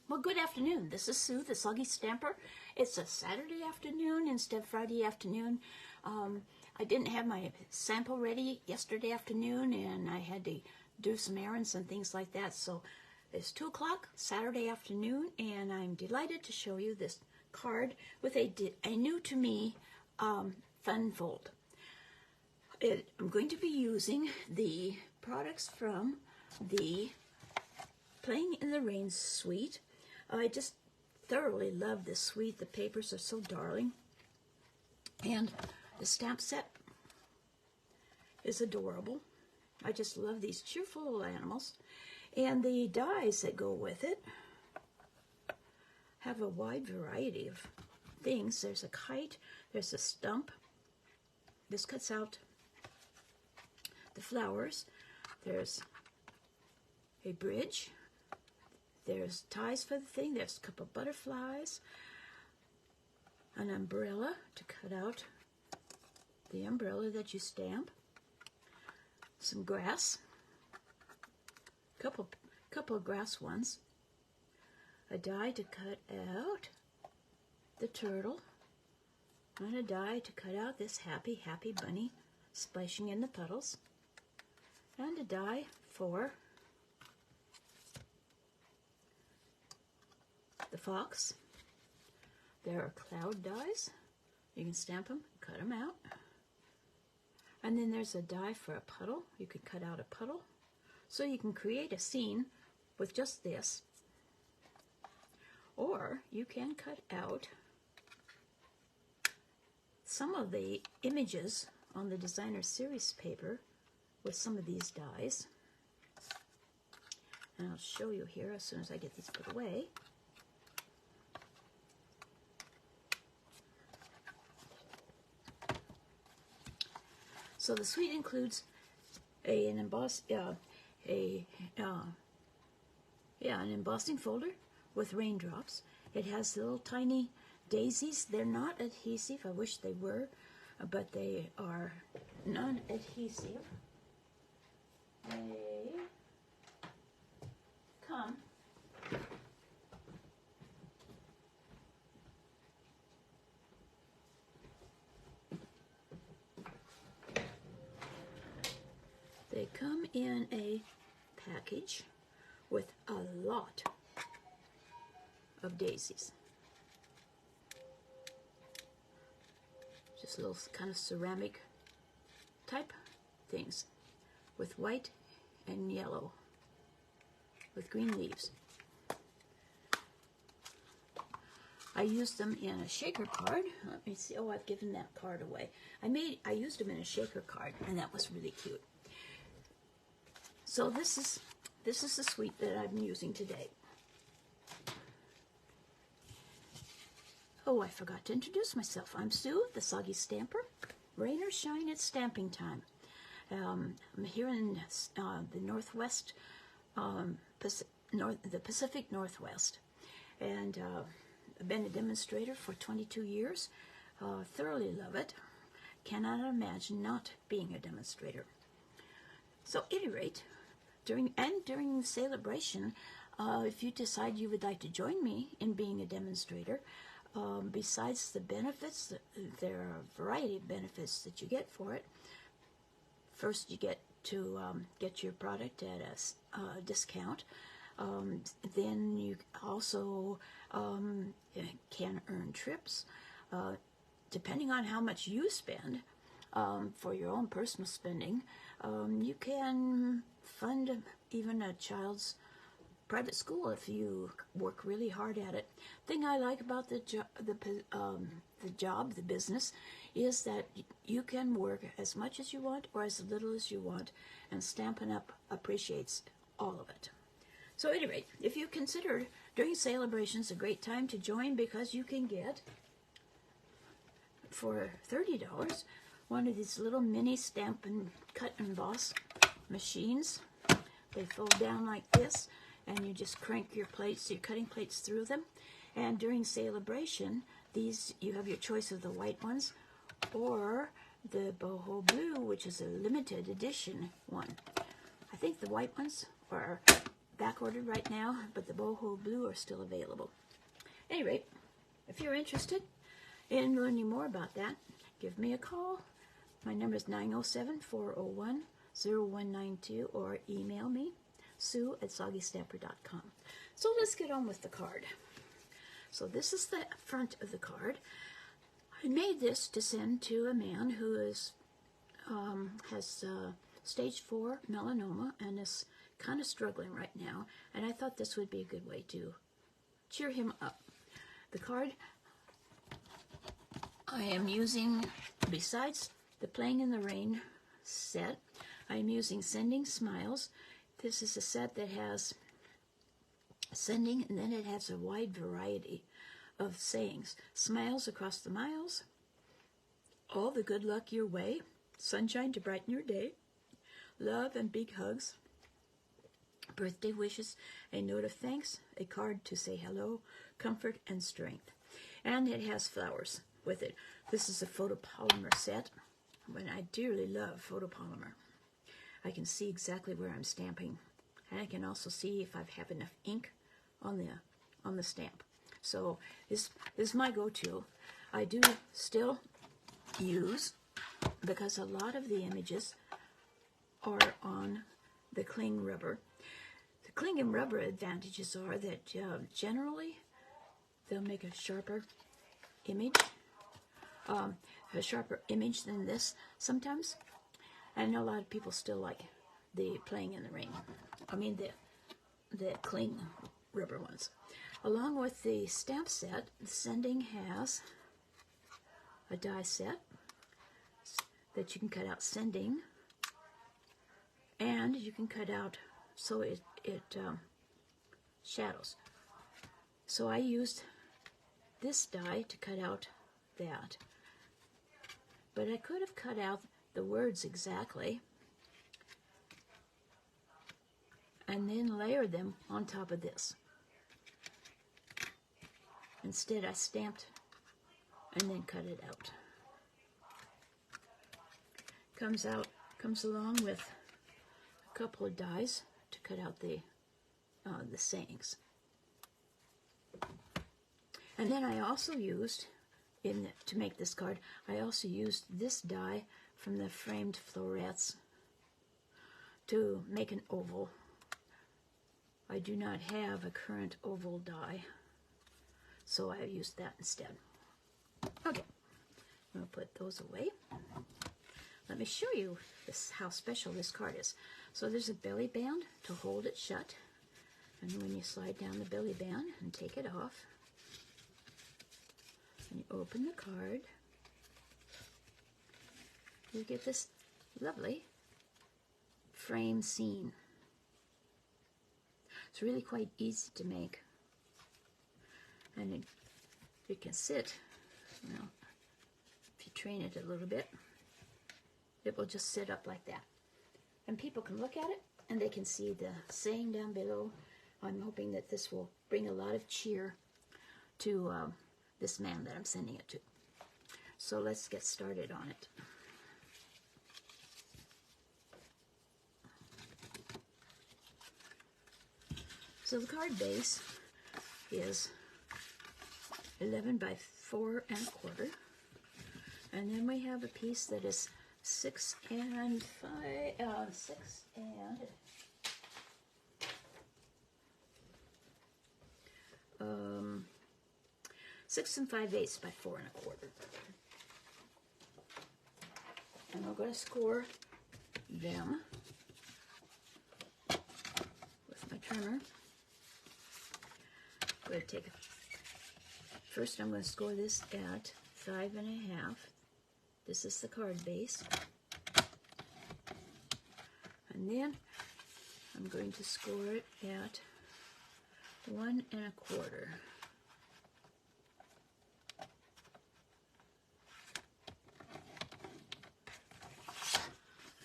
Well, good afternoon. This is Sue, the Soggy Stamper. It's a Saturday afternoon instead of Friday afternoon. I didn't have my sample ready yesterday afternoon, and I had to do some errands and things like that. So it's 2 o'clock Saturday afternoon, and I'm delighted to show you this card with a new to me fun fold. I'm going to be using the products from the Playing in the Rain suite. I just thoroughly love this suite. The papers are so darling. And the stamp set is adorable. I just love these cheerful little animals. And the dies that go with it have a wide variety of things. There's a kite, there's a stump. This cuts out the flowers. There's a bridge. There's ties for the thing. There's a couple of butterflies. An umbrella to cut out the umbrella that you stamp. Some grass. Couple of grass ones. A die to cut out the turtle. And a die to cut out this happy bunny splashing in the puddles. And a die for the fox. There are cloud dies. You can stamp them, cut them out. And then there's a die for a puddle. You could cut out a puddle. So you can create a scene with just this. Or you can cut out some of the images on the designer series paper with some of these dies. And I'll show you here as soon as I get these put away. So the suite includes an embossing folder with raindrops. It has little tiny daisies. They're not adhesive. I wish they were, but they are non-adhesive. They come in a package with a lot of daisies. Just little kind of ceramic type things with white and yellow with green leaves. I used them in a shaker card. Let me see. Oh, I've given that card away. I used them in a shaker card, and that was really cute. So this is the suite that I'm using today. Oh, I forgot to introduce myself. I'm Sue, the Soggy Stamper. Rain or shine, it's stamping time. I'm here in the Northwest, the Pacific Northwest, and I've been a demonstrator for 22 years. Thoroughly love it. Cannot imagine not being a demonstrator. So, at any rate, during the celebration, if you decide you would like to join me in being a demonstrator, besides the benefits, there are a variety of benefits that you get for it. First, you get to get your product at a discount. Then you also can earn trips. Depending on how much you spend for your own personal spending, you can fund even a child's private school if you work really hard at it. Thing I like about the business, is that you can work as much as you want or as little as you want, and Stampin' Up! Appreciates all of it. So at any rate, if you consider during celebrations a great time to join, because you can get for $30 one of these little mini stamp and cut and emboss machines. They fold down like this, and you just crank your plates, your cutting plates through them. And during celebration, these, you have your choice of the white ones or the boho blue, which is a limited edition one. I think the white ones are back ordered right now, but the boho blue are still available. At any rate, if you're interested in learning more about that, give me a call. My number is 907-401-0192, or email me, sue@soggystamper.com. So let's get on with the card. So this is the front of the card. I made this to send to a man who has stage 4 melanoma and is kind of struggling right now, and I thought this would be a good way to cheer him up. The card I am using, besides the Playing in the Rain set, I am using Sending Smiles. This is a set that has sending, and then it has a wide variety of sayings. Smiles across the miles, all the good luck your way, sunshine to brighten your day, love and big hugs, birthday wishes, a note of thanks, a card to say hello, comfort and strength. And it has flowers with it. This is a photopolymer set, and I dearly love photopolymer. I can see exactly where I'm stamping, and I can also see if I have enough ink on the stamp. So this is my go-to. I do still use, because a lot of the images are on the cling rubber. The cling and rubber advantages are that generally they'll make a sharper image than this sometimes. I know a lot of people still like the Playing in the Rain. I mean the cling rubber ones. Along with the stamp set, the Sending has a die set that you can cut out Sending, and you can cut out so it shadows. So I used this die to cut out that, but I could have cut out the words exactly and then layered them on top of this. Instead, I stamped and then cut it out. Comes along with a couple of dies to cut out the sayings. And then I also used, to make this card, I also used this die from the framed florets to make an oval. I do not have a current oval die, so I used that instead. Okay, I'm going to put those away. Let me show you how special this card is. So there's a belly band to hold it shut, and when you slide down the belly band and take it off, and you open the card, you get this lovely frame scene. It's really quite easy to make, and it can sit, well, if you train it a little bit, it will just sit up like that. And people can look at it, and they can see the saying down below. I'm hoping that this will bring a lot of cheer to this man that I'm sending it to. So let's get started on it. So the card base is 11 by 4 1/4, and then we have a piece that is 6 and 5/8 by 4 1/4. And we're going to score them with my trimmer. I'm going to take first I'm going to score this at 5 1/2. This is the card base. And then I'm going to score it at 1 1/4.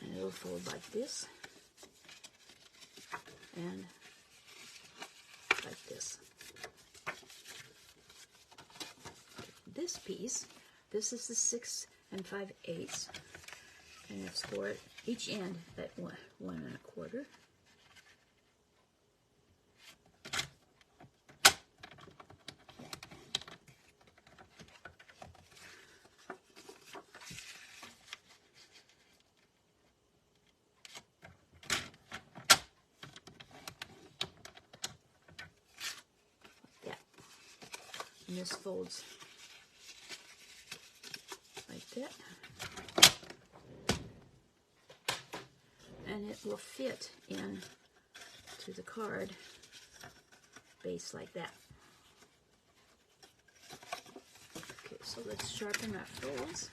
And it'll fold like this and like this. This piece, this is the 6 5/8, and it's scored each end at 1 1/4. And this folds like that. And it will fit in to the card base like that. Okay, so let's sharpen our folds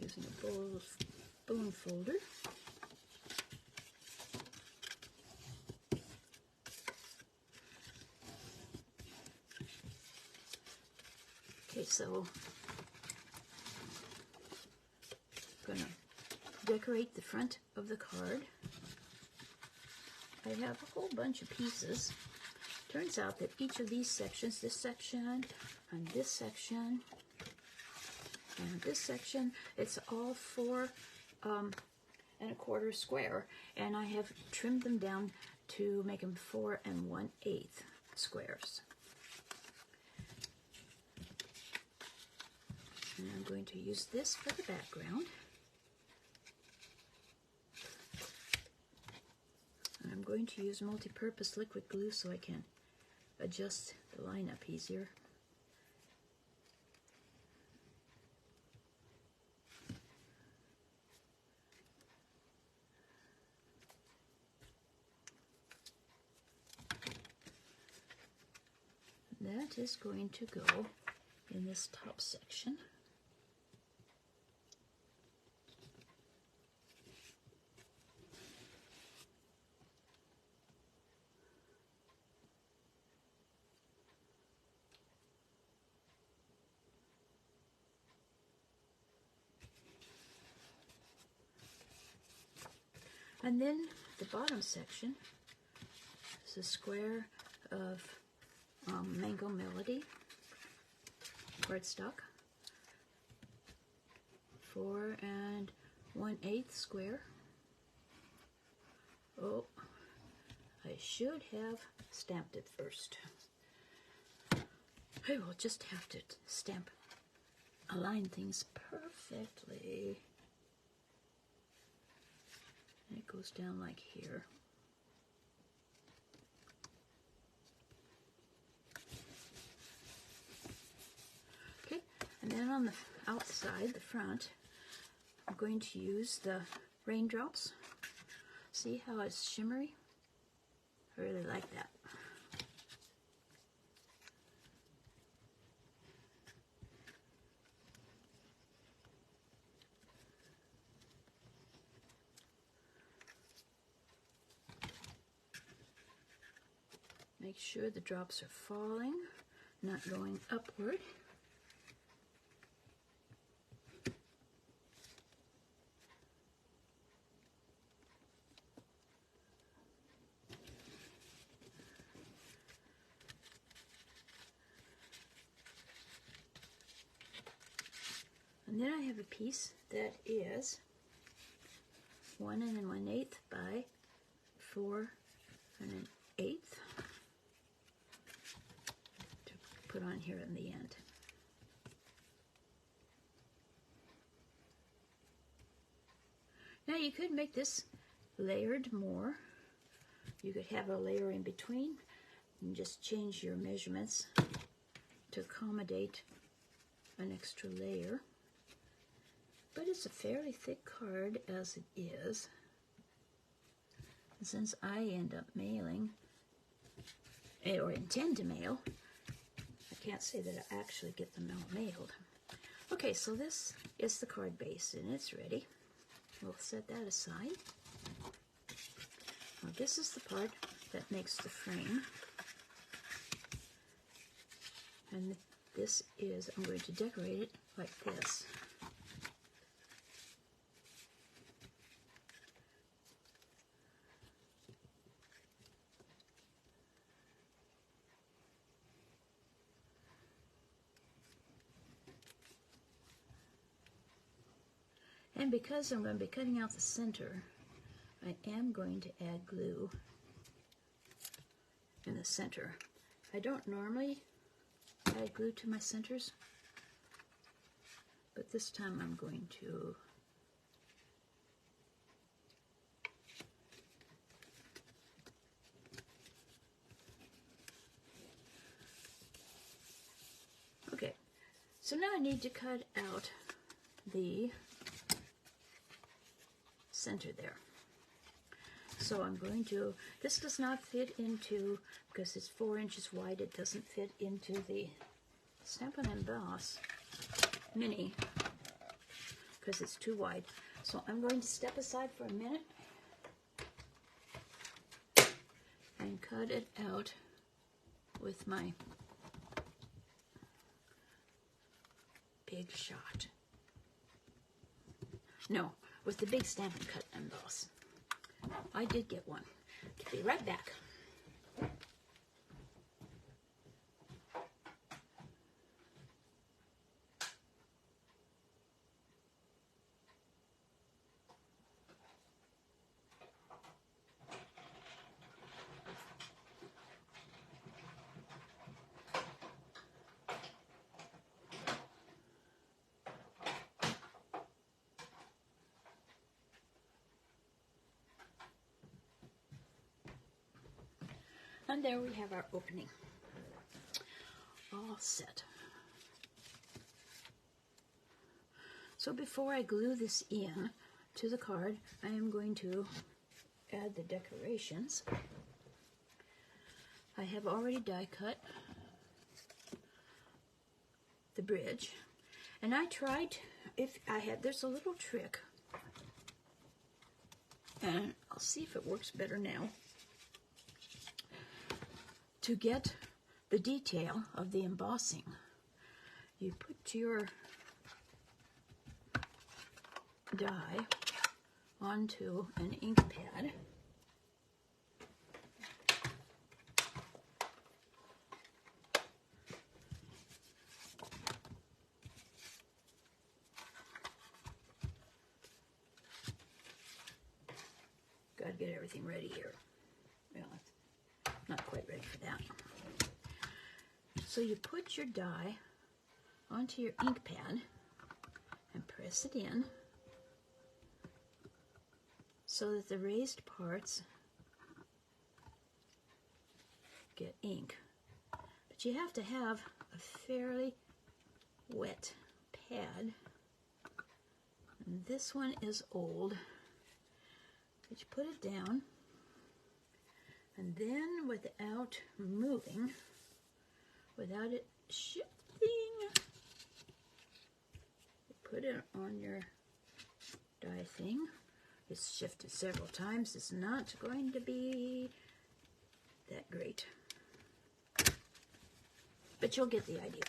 using a bone folder. Okay, so I'm going to decorate the front of the card. I have a whole bunch of pieces. Turns out that each of these sections, this section, and this section, and this section, it's all 4 1/4 square, and I have trimmed them down to make them 4 1/8 squares. And I'm going to use this for the background. And I'm going to use multi-purpose liquid glue so I can adjust the lineup easier. That is going to go in this top section. And then the bottom section is a square of Mango Melody cardstock, 4 1/8 square. Oh, I should have stamped it first. I will just have to align things perfectly. And it goes down like here. Okay, and then on the outside, the front, I'm going to use the raindrops. See how it's shimmery? I really like that. Make sure the drops are falling, not going upward. And then I have a piece that is 1 1/8 by 4 1/8 to put on here in the end. Now you could make this layered more. You could have a layer in between and just change your measurements to accommodate an extra layer. But it's a fairly thick card as it is. And since I end up mailing, or intend to mail, I can't say that I actually get them out mailed. Okay, so this is the card base and it's ready. We'll set that aside. Now this is the part that makes the frame. And this is, I'm going to decorate it like this. And because I'm going to be cutting out the center, I am going to add glue in the center. I don't normally add glue to my centers, but this time I'm going to. So now I need to cut out the center there. So I'm going to, this does not fit into, because it's 4 inches wide, it doesn't fit into the Stamp and Emboss Mini because it's too wide. So I'm going to step aside for a minute and cut it out with my Big Shot. No, with the big Stampin' Cut Emboss. I did get one. Be right back. And there we have our opening, all set. So before I glue this in to the card, I am going to add the decorations. I have already die cut the bridge, and I tried, there's a little trick, and I'll see if it works better now. To get the detail of the embossing, you put your die onto an ink pad. Got to get everything ready here. Well, not quite ready for that. So you put your die onto your ink pad and press it in so that the raised parts get ink. But you have to have a fairly wet pad. And this one is old. But you put it down, and then without moving, without it shifting, you put it on your die thing. It's shifted several times. It's not going to be that great, but you'll get the idea.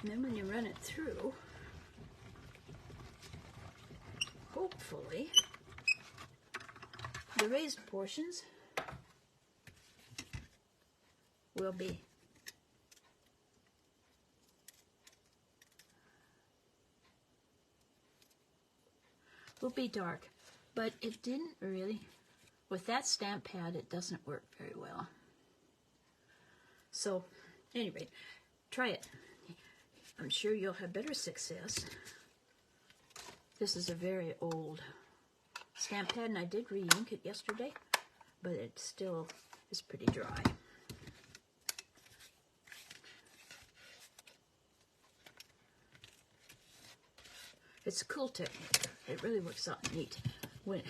And then when you run it through, hopefully the raised portions will be dark, but it didn't really, with that stamp pad, it doesn't work very well. So, anyway, try it. I'm sure you'll have better success. This is a very old stamp pad, and I did re-ink it yesterday, but it still is pretty dry. It's a cool technique. It really works out neat. When,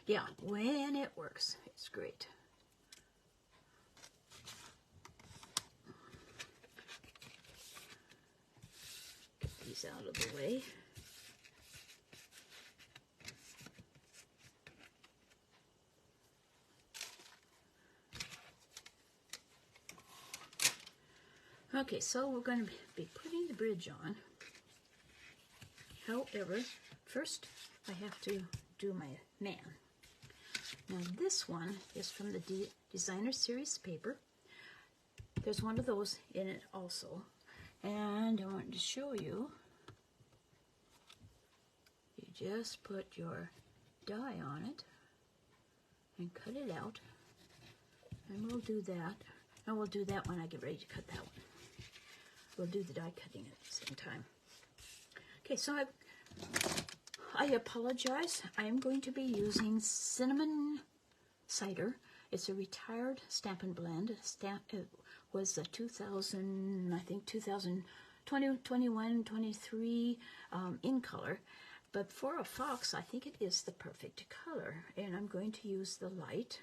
yeah, when it works, it's great. Get these out of the way. Okay, so we're going to be putting the bridge on. However, first I have to do my man. Now this one is from the Designer Series paper. There's one of those in it also. And I wanted to show you. You just put your die on it and cut it out. And we'll do that. And we'll do that when I get ready to cut that one. We'll do the die cutting at the same time. Okay, so I apologize. I'm going to be using cinnamon cider. It's a retired Stampin' Blend. It was a 2000, I think 2020, 21, 23 in color. But for a fox, I think it is the perfect color. And I'm going to use the light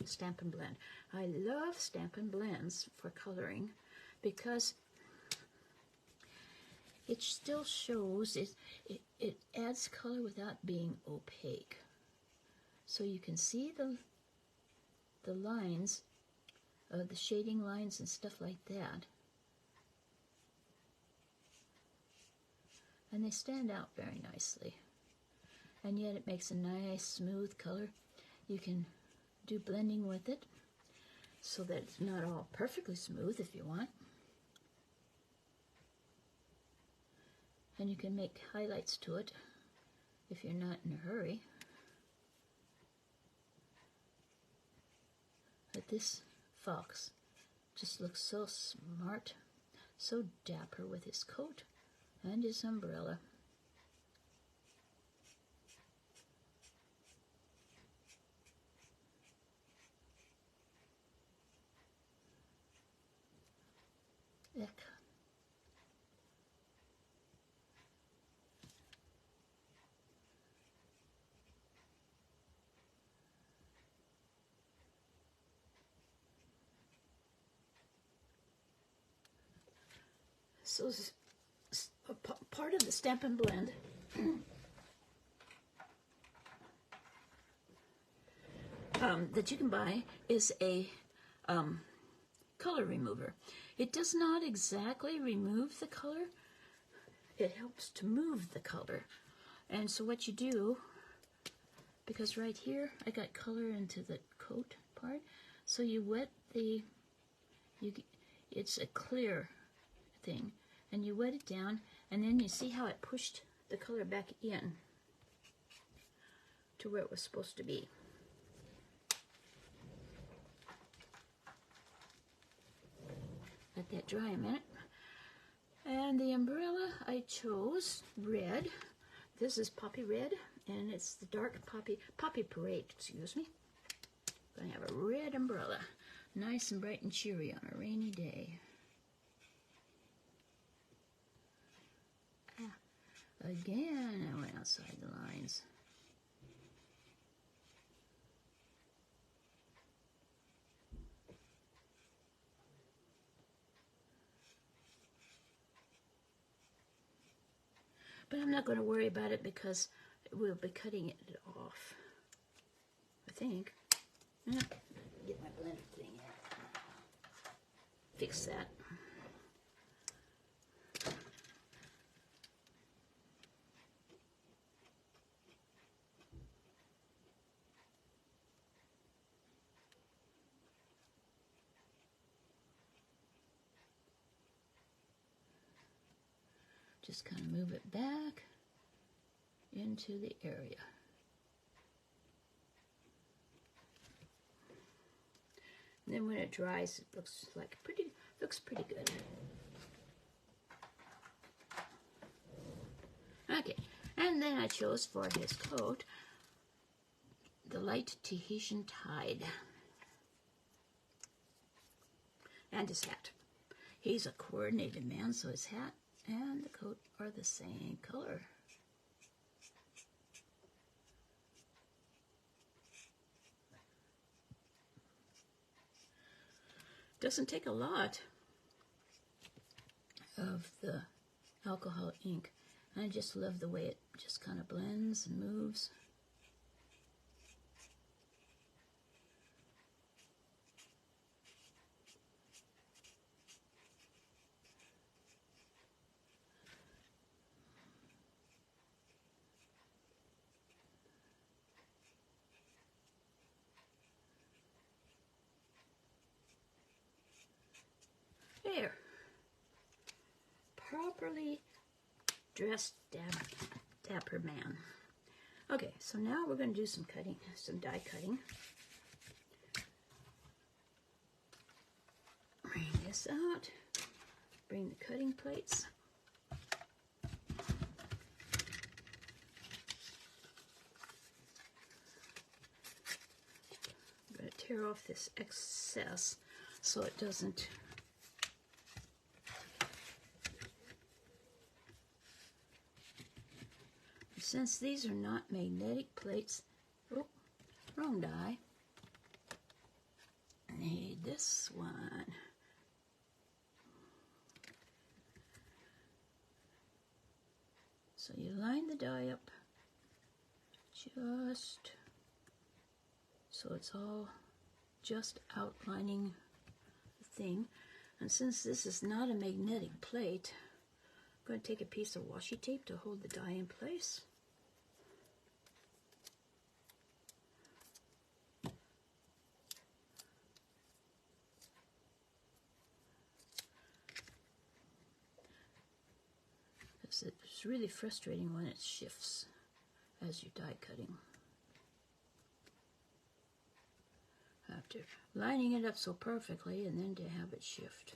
Stampin' Blend. I love Stampin' Blends for coloring because it still shows, it adds color without being opaque. So you can see the lines, the shading lines and stuff like that. And they stand out very nicely. And yet it makes a nice smooth color. You can do blending with it so that it's not all perfectly smooth if you want. And you can make highlights to it if you're not in a hurry. But this fox just looks so smart, so dapper with his coat and his umbrella. Eck. So part of the Stampin' Blend that you can buy is a color remover. It does not exactly remove the color. It helps to move the color. And so what you do, because right here I got color into the coat part, so you wet it's a clear thing, and you wet it down, and then you see how it pushed the color back in to where it was supposed to be. Let that dry a minute. And the umbrella I chose red. This is poppy red, and it's the dark poppy parade, excuse me. Gonna have a red umbrella, nice and bright and cheery on a rainy day. Again, I went outside the lines. But I'm not going to worry about it because we'll be cutting it off, I think. Get my blender thing out. Fix that. Just kind of move it back into the area. And then when it dries, it looks pretty good. Okay, and then I chose for his coat the light Tahitian Tide and his hat. He's a coordinated man, so his hat and the coat are the same color. Doesn't take a lot of the alcohol ink. I just love the way it just kind of blends and moves. There. Properly dressed dapper man. Okay, so now we're going to do some cutting, some die cutting. Bring this out. Bring the cutting plates. care off this excess so it doesn't since these are not magnetic plates. Oh, wrong die. I need this one. So you line the die up just so it's all just outlining the thing. And since this is not a magnetic plate, I'm going to take a piece of washi tape to hold the die in place. It's really frustrating when it shifts as you're die cutting. After lining it up so perfectly and then to have it shift.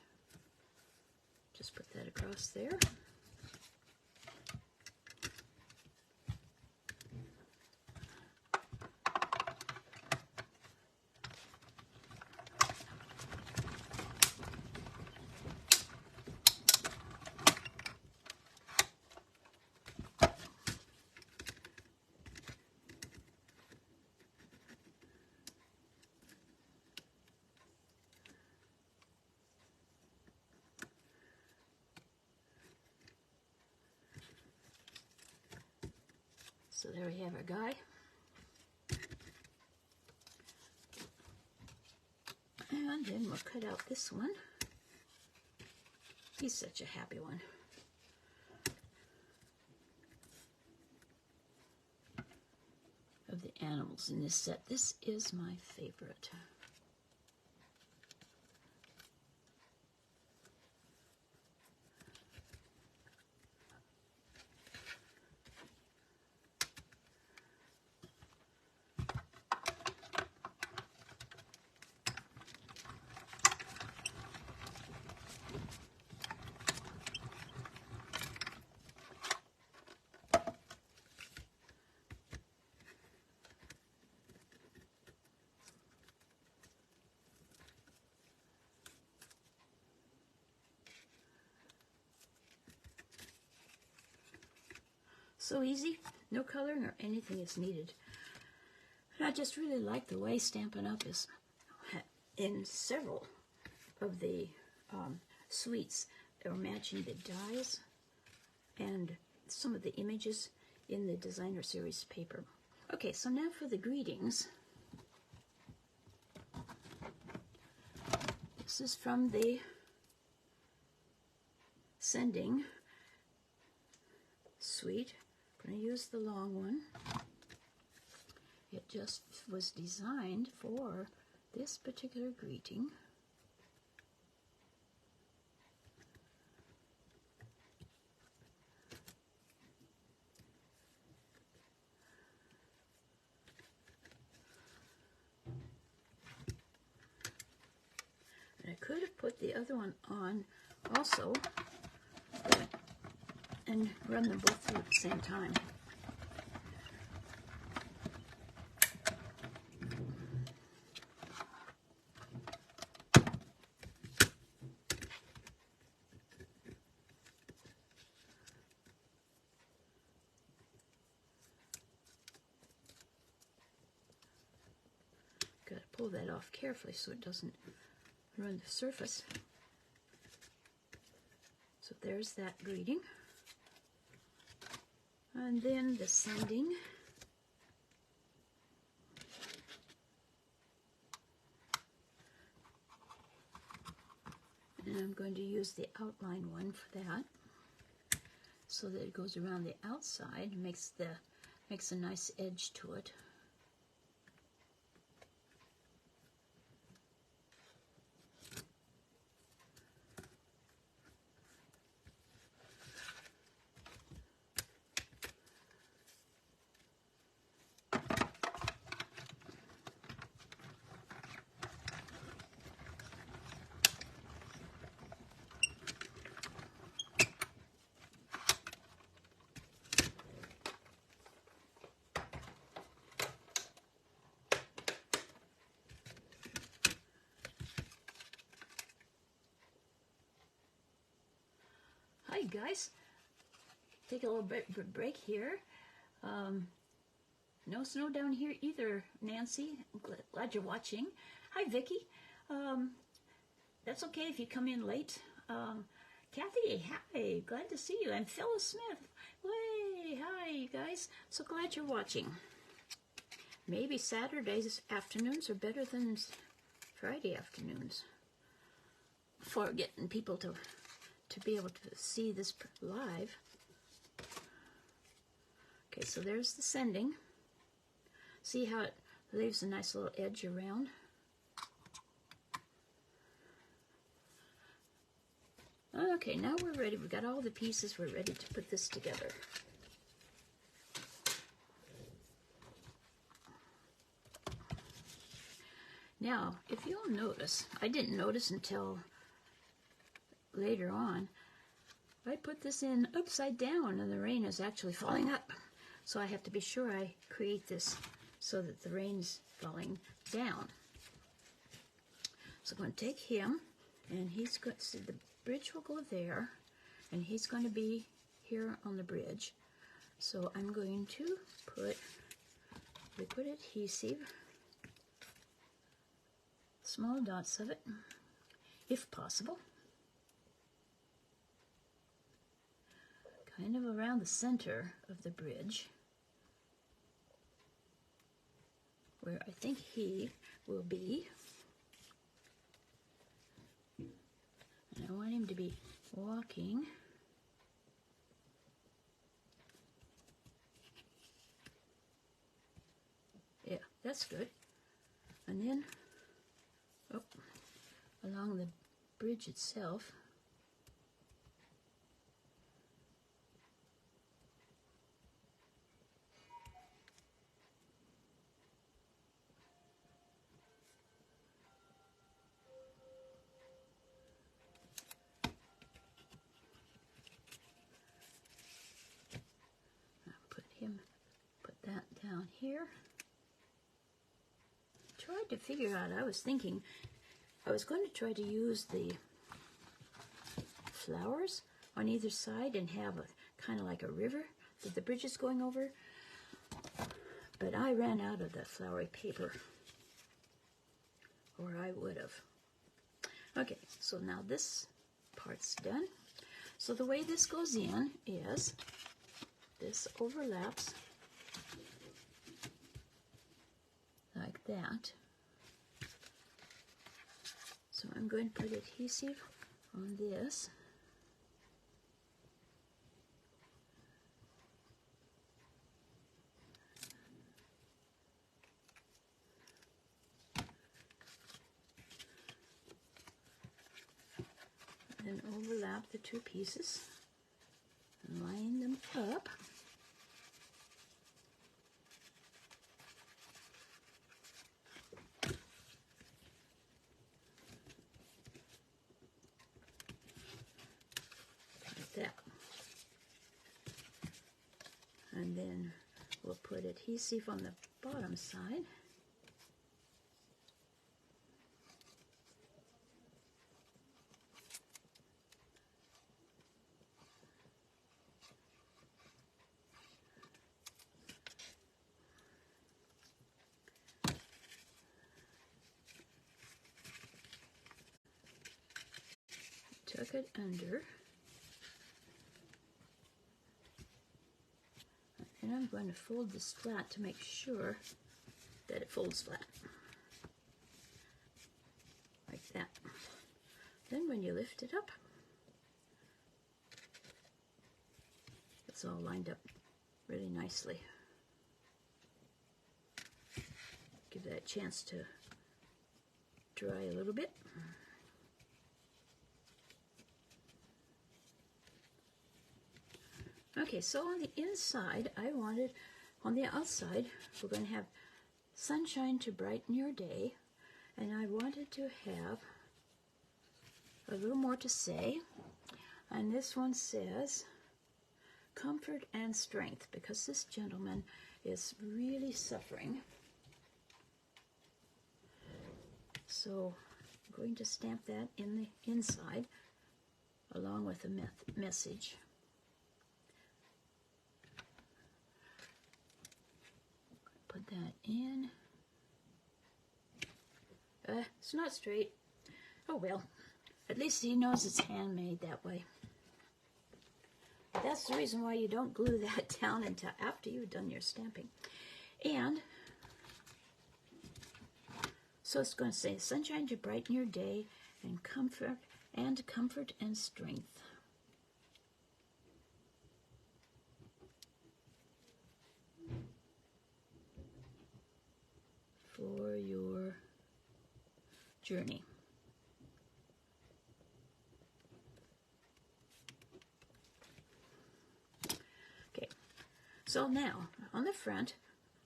Just put that across there. So there we have our guy. And then we'll cut out this one. He's such a happy one. Of the animals in this set, this is my favorite. So easy, no coloring or anything is needed. And I just really like the way Stampin' Up! Is in several of the suites. They're matching the dies and some of the images in the designer series paper. Okay, so now for the greetings. This is from the Sending suite. I'm going to use the long one. It just was designed for this particular greeting. And I could have put the other one on also, and run them both through at the same time. Got to pull that off carefully so it doesn't ruin the surface. So there's that greeting. And then the Sending. And I'm going to use the outline one for that, so that it goes around the outside and makes a nice edge to it. Hi guys, take a little break here. No snow down here either, Nancy. I'm glad you're watching. Hi Vicki. That's okay if you come in late. Kathy, hi, glad to see you. And Phyllis Smith, way, hi you guys. So glad you're watching. Maybe Saturdays afternoons are better than Friday afternoons for getting people to be able to see this live. Okay, so there's the sending. See how it leaves a nice little edge around. Okay, now we're ready. We've got all the pieces. We're ready to put this together. Now, if you'll notice, I didn't notice until later on, I put this in upside down and the rain is actually falling up. So I have to be sure I create this so that the rain's falling down. So I'm going to take him, and he's going to, the bridge will go there, and he's going to be here on the bridge. So I'm going to put liquid adhesive, small dots of it, if possible, kind of around the center of the bridge, where I think he will be. And I want him to be walking yeah, that's good. And then along the bridge itself, put that down here. Tried to figure out, I was thinking I was going to try to use the flowers on either side and have a kind of like a river that the bridge is going over, but I ran out of the flowery paper, or I would have. Okay, so now this part's done. So the way this goes in is this overlaps like that. So I'm going to put adhesive on this. And then overlap the two pieces and line them up. That. And then we'll put adhesive on the bottom side. Tuck it under. And I'm going to fold this flat to make sure that it folds flat. Like that. Then when you lift it up, it's all lined up really nicely. Give that a chance to dry a little bit. Okay, so on the inside, I wanted, on the outside, we're going to have sunshine to brighten your day, and I wanted to have a little more to say, and this one says comfort and strength, because this gentleman is really suffering. So I'm going to stamp that in the inside. along with the message. Put that in. It's not straight. Oh well, at least he knows it's handmade that way. That's the reason why you don't glue that down until after you've done your stamping. And so it's going to say, sunshine to brighten your day, and comfort and strength. For your journey. Okay, so now on the front,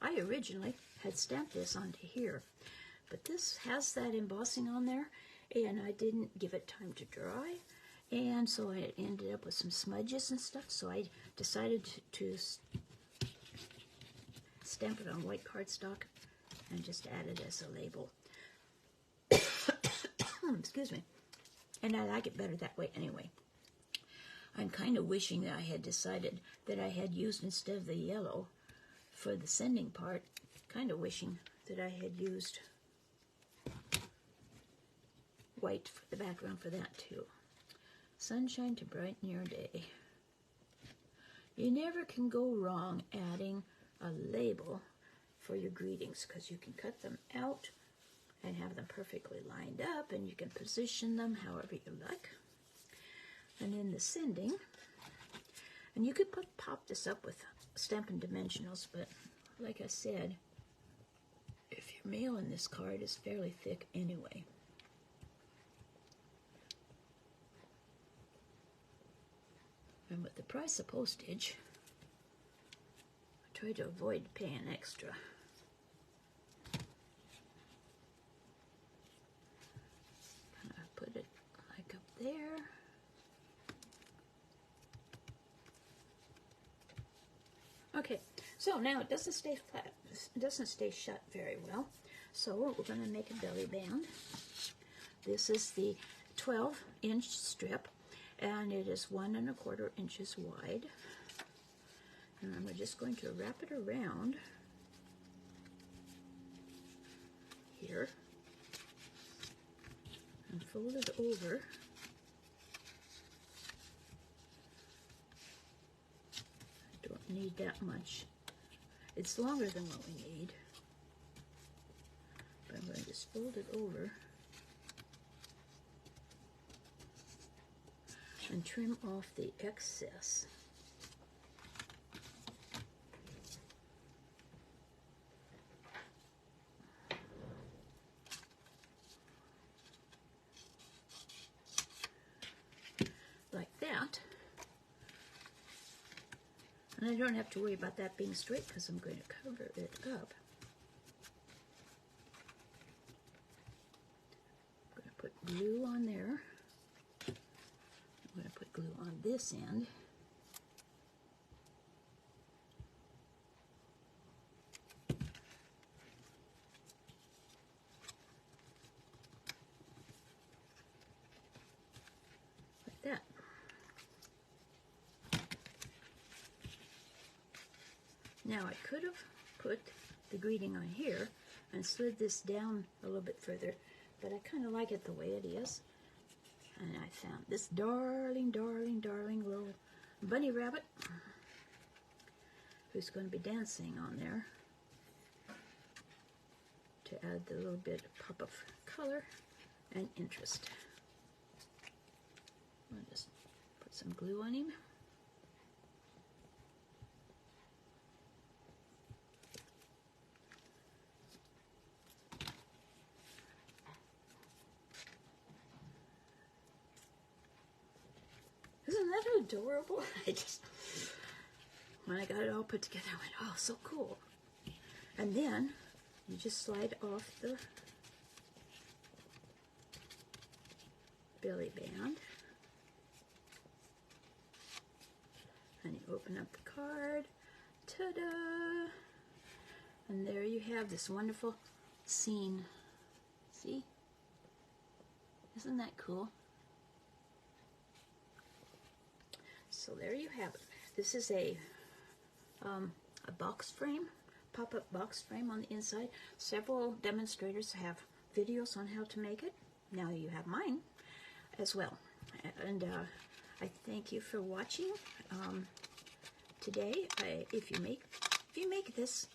I originally had stamped this onto here, but this has that embossing on there, and I didn't give it time to dry, and so I ended up with some smudges and stuff, so I decided to stamp it on white cardstock and just add it as a label. Excuse me. And I like it better that way anyway. I'm kind of wishing that I had decided that I had used, instead of the yellow for the sending part, kind of wishing that I had used white for the background for that too. Sunshine to brighten your day. You never can go wrong adding a label for your greetings, because you can cut them out and have them perfectly lined up, and you can position them however you like. And then the sending, and you could pop this up with Stampin' Dimensionals, but like I said, if your mail in this card is fairly thick anyway. And with the price of postage, I try to avoid paying extra. Put it like up there. Okay, so now it doesn't stay flat. It doesn't stay shut very well. So we're going to make a belly band. This is the 12-inch strip, and it is 1 1/4 inches wide. And I'm just going to wrap it around here and fold it over. I don't need that much. It's longer than what we need. But I'm going to just fold it over and trim off the excess. Like that. And I don't have to worry about that being straight because I'm going to cover it up. I'm going to put glue on there. I'm going to put glue on this end. Like that. Now I could have put the greeting on here and slid this down a little bit further, but I kind of like it the way it is. And I found this darling, darling, darling little bunny rabbit who's going to be dancing on there to add the little bit of pop of color and interest. I'll just put some glue on him. Isn't that adorable? When I got it all put together, I went, oh, so cool. And then you just slide off the belly band. And you open up the card. Ta-da! And there you have this wonderful scene. See? Isn't that cool? So there you have it. This is a box frame, pop-up box frame on the inside. Several demonstrators have videos on how to make it. Now you have mine as well. And I thank you for watching today. If you make this,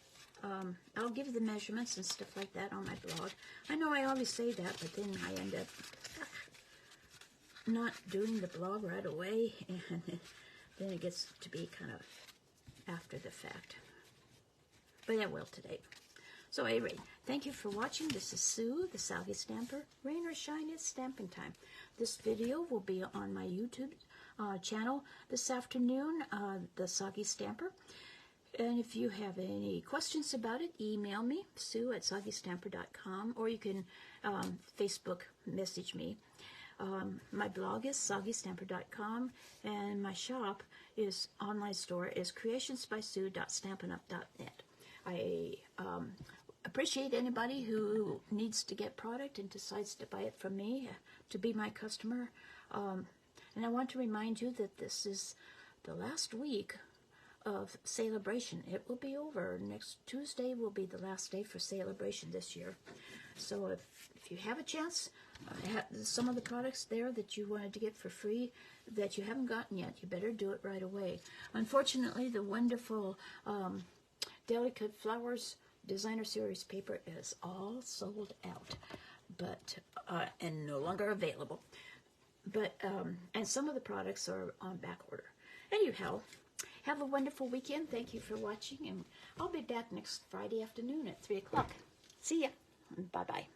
I'll give the measurements and stuff like that on my blog. I know I always say that, but then I end up not doing the blog right away, and then it gets to be kind of after the fact. But I will today. So anyway, thank you for watching. This is Sue, the Soggy Stamper. Rain or shine, it's stamping time. This video will be on my YouTube channel this afternoon, the Soggy Stamper. And if you have any questions about it, email me, sue@soggystamper.com, or you can Facebook message me. My blog is soggystamper.com, and my shop is online store is creationsbysue.stampinup.net. I appreciate anybody who needs to get product and decides to buy it from me to be my customer. And I want to remind you that this is the last week of celebration. It will be over. Next Tuesday will be the last day for celebration this year. So if you have a chance, some of the products there that you wanted to get for free that you haven't gotten yet, you better do it right away. Unfortunately, the wonderful Delicate Flowers Designer Series paper is all sold out, but and no longer available. But and some of the products are on back order. Anyhow, have a wonderful weekend. Thank you for watching, and I'll be back next Friday afternoon at 3 o'clock. See ya. Bye-bye.